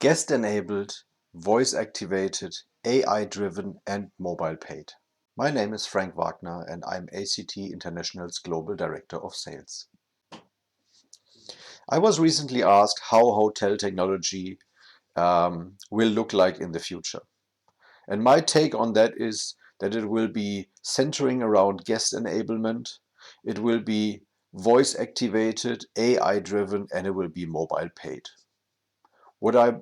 Guest-enabled, voice-activated, AI-driven and mobile paid. My name is Frank Wagner and I'm ACT International's Global Director of Sales. I was recently asked how hotel technology will look like in the future. And my take on that is that it will be centering around guest enablement, it will be voice activated, AI driven, and it will be mobile paid. What I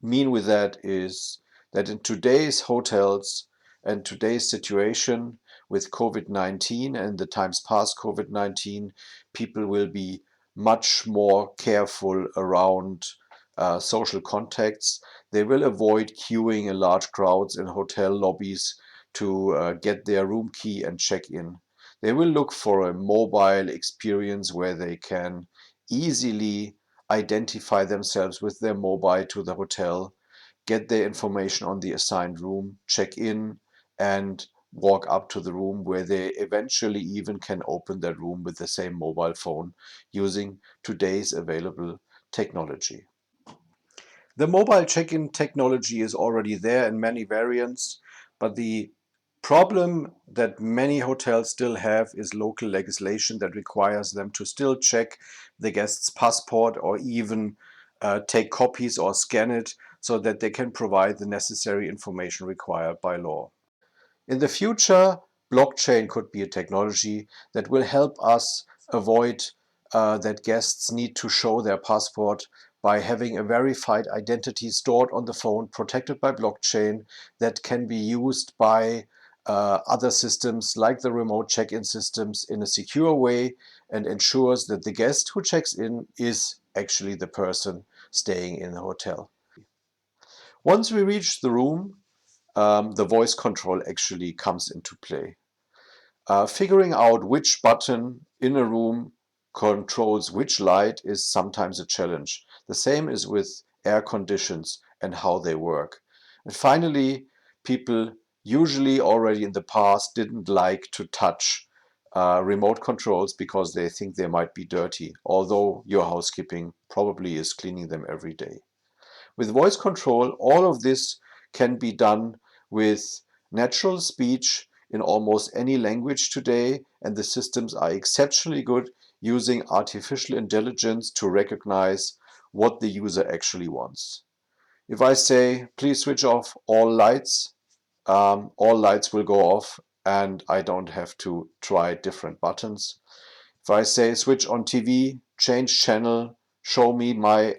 mean with that is that in today's hotels and today's situation with COVID-19 and the times past COVID-19, people will be much more careful around social contacts. They will avoid queuing in large crowds in hotel lobbies to get their room key and check in. They will look for a mobile experience where they can easily identify themselves with their mobile to the hotel, get their information on the assigned room, check in, and walk up to the room where they eventually even can open that room with the same mobile phone using today's available technology. The mobile check-in technology is already there in many variants, but the problem that many hotels still have is local legislation that requires them to still check the guest's passport or even take copies or scan it so that they can provide the necessary information required by law. In the future, blockchain could be a technology that will help us avoid that guests need to show their passport by having a verified identity stored on the phone, protected by blockchain, that can be used by other systems like the remote check-in systems in a secure way and ensures that the guest who checks in is actually the person staying in the hotel. Once we reach the room, the voice control actually comes into play. Figuring out which button in a room controls which light is sometimes a challenge. The same is with air conditions and how they work. And finally, people usually already in the past didn't like to touch remote controls because they think they might be dirty, although your housekeeping probably is cleaning them every day. With voice control, all of this can be done with natural speech in almost any language today, and the systems are exceptionally good using artificial intelligence to recognize what the user actually wants. If I say, please switch off all lights will go off and I don't have to try different buttons. If I say switch on TV, change channel, show me my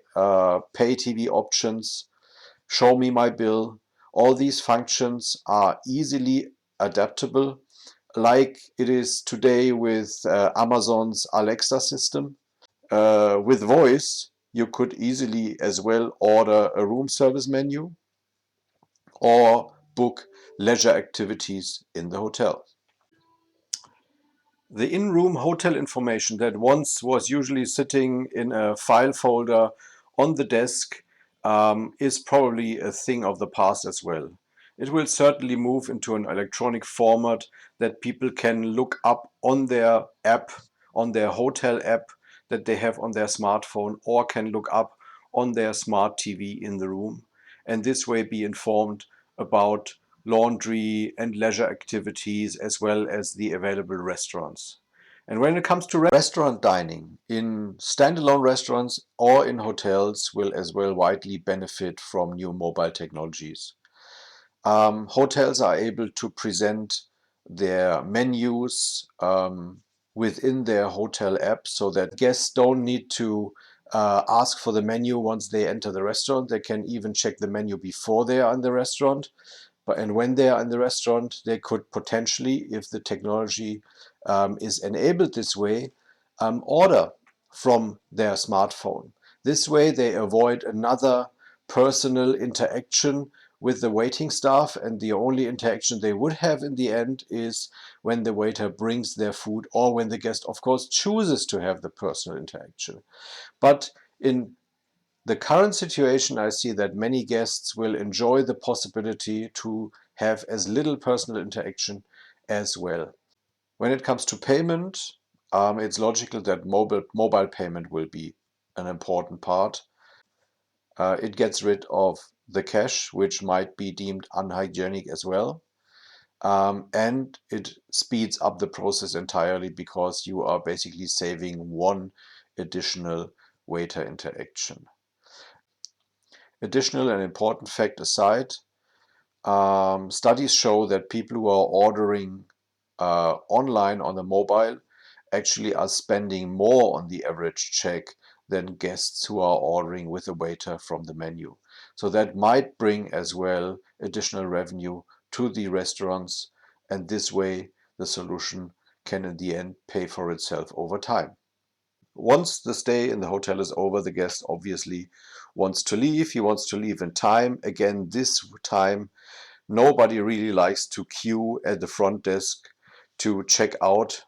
pay TV options, show me my bill, all these functions are easily adaptable, like it is today with Amazon's Alexa system. With voice, you could easily as well order a room service menu or book leisure activities in the hotel. The in-room hotel information that once was usually sitting in a file folder on the desk is probably a thing of the past as well. It will certainly move into an electronic format that people can look up on their app, on their hotel app that they have on their smartphone, or can look up on their smart TV in the room, and this way be informed about laundry and leisure activities as well as the available restaurants. And when it comes to restaurant dining, in standalone restaurants or in hotels will as well widely benefit from new mobile technologies. Hotels are able to present their menus within their hotel app so that guests don't need to ask for the menu once they enter the restaurant. They can even check the menu before they are in the restaurant. And when they are in the restaurant, they could potentially, if the technology is enabled this way, order from their smartphone. This way they avoid another personal interaction with the waiting staff, and the only interaction they would have in the end is when the waiter brings their food or when the guest, of course, chooses to have the personal interaction. But in the current situation, I see that many guests will enjoy the possibility to have as little personal interaction as well. When it comes to payment, it's logical that mobile payment will be an important part. It gets rid of the cash, which might be deemed unhygienic as well. And it speeds up the process entirely because you are basically saving one additional waiter interaction. Additional and important fact aside, studies show that people who are ordering online on the mobile actually are spending more on the average check than guests who are ordering with a waiter from the menu. So that might bring as well additional revenue to the restaurants, and this way the solution can in the end pay for itself over time. Once the stay in the hotel is over, the guest obviously wants to leave. He wants to leave in time. Again, this time nobody really likes to queue at the front desk to check out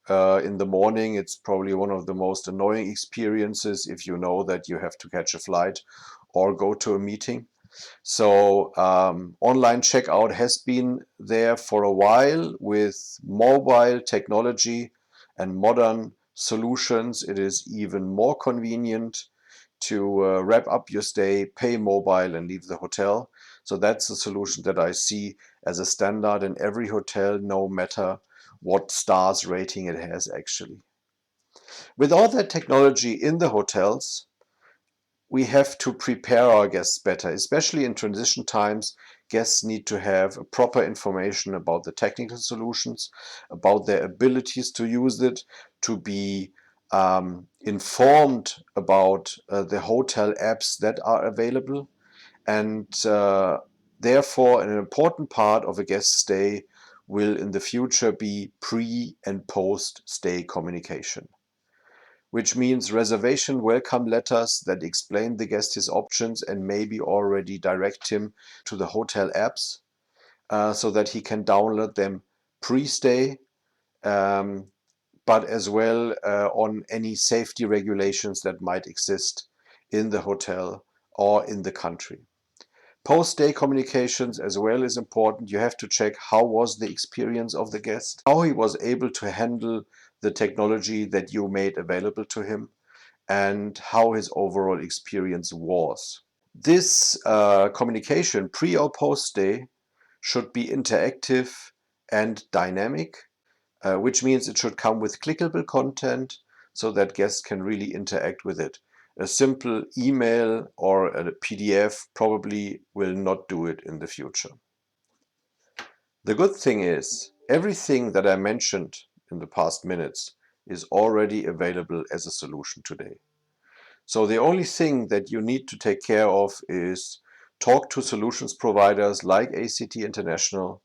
in the morning. It's probably one of the most annoying experiences if you know that you have to catch a flight or go to a meeting. So online checkout has been there for a while. With mobile technology and modern solutions, it is even more convenient to wrap up your stay, pay mobile, and leave the hotel. So that's a solution that I see as a standard in every hotel, no matter what stars rating it has actually. With all that technology in the hotels, we have to prepare our guests better, especially in transition times. Guests need to have proper information about the technical solutions, about their abilities to use it, to be informed about the hotel apps that are available. And therefore, an important part of a guest stay will in the future be pre and post stay communication, which means reservation welcome letters that explain the guest his options and maybe already direct him to the hotel apps so that he can download them pre-stay, um, but as well on any safety regulations that might exist in the hotel or in the country. Post-stay communications as well is important. You have to check how was the experience of the guest, how he was able to handle the technology that you made available to him, and how his overall experience was. This communication, pre or post stay, should be interactive and dynamic, which means it should come with clickable content so that guests can really interact with it. A simple email or a PDF probably will not do it in the future. The good thing is, everything that I mentioned in the past minutes is already available as a solution today. So the only thing that you need to take care of is talk to solutions providers like ACT International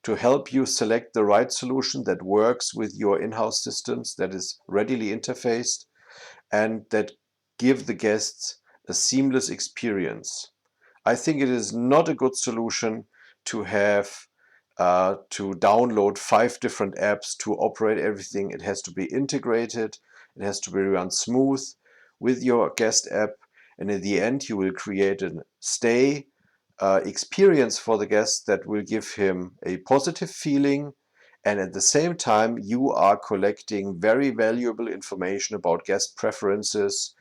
to help you select the right solution that works with your in-house systems, that is readily interfaced, and that give the guests a seamless experience. I think it is not a good solution to have to download 5 different apps to operate everything. It has to be integrated. It has to be run smooth with your guest app. And in the end, you will create a stay experience for the guest that will give him a positive feeling. And at the same time, you are collecting very valuable information about guest preferences,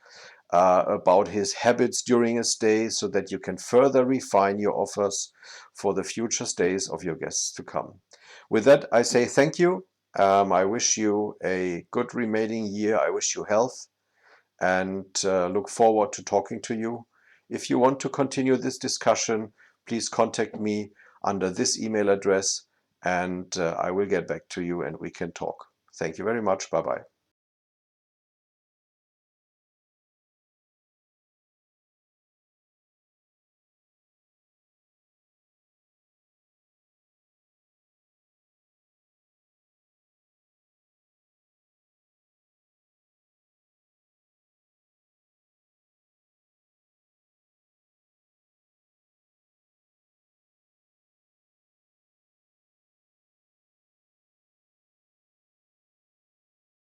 about his habits during a stay, so that you can further refine your offers for the future stays of your guests to come. With that, I say thank you. I wish you a good remaining year. I wish you health and look forward to talking to you. If you want to continue this discussion, please contact me under this email address and I will get back to you and we can talk. Thank you very much. Bye-bye.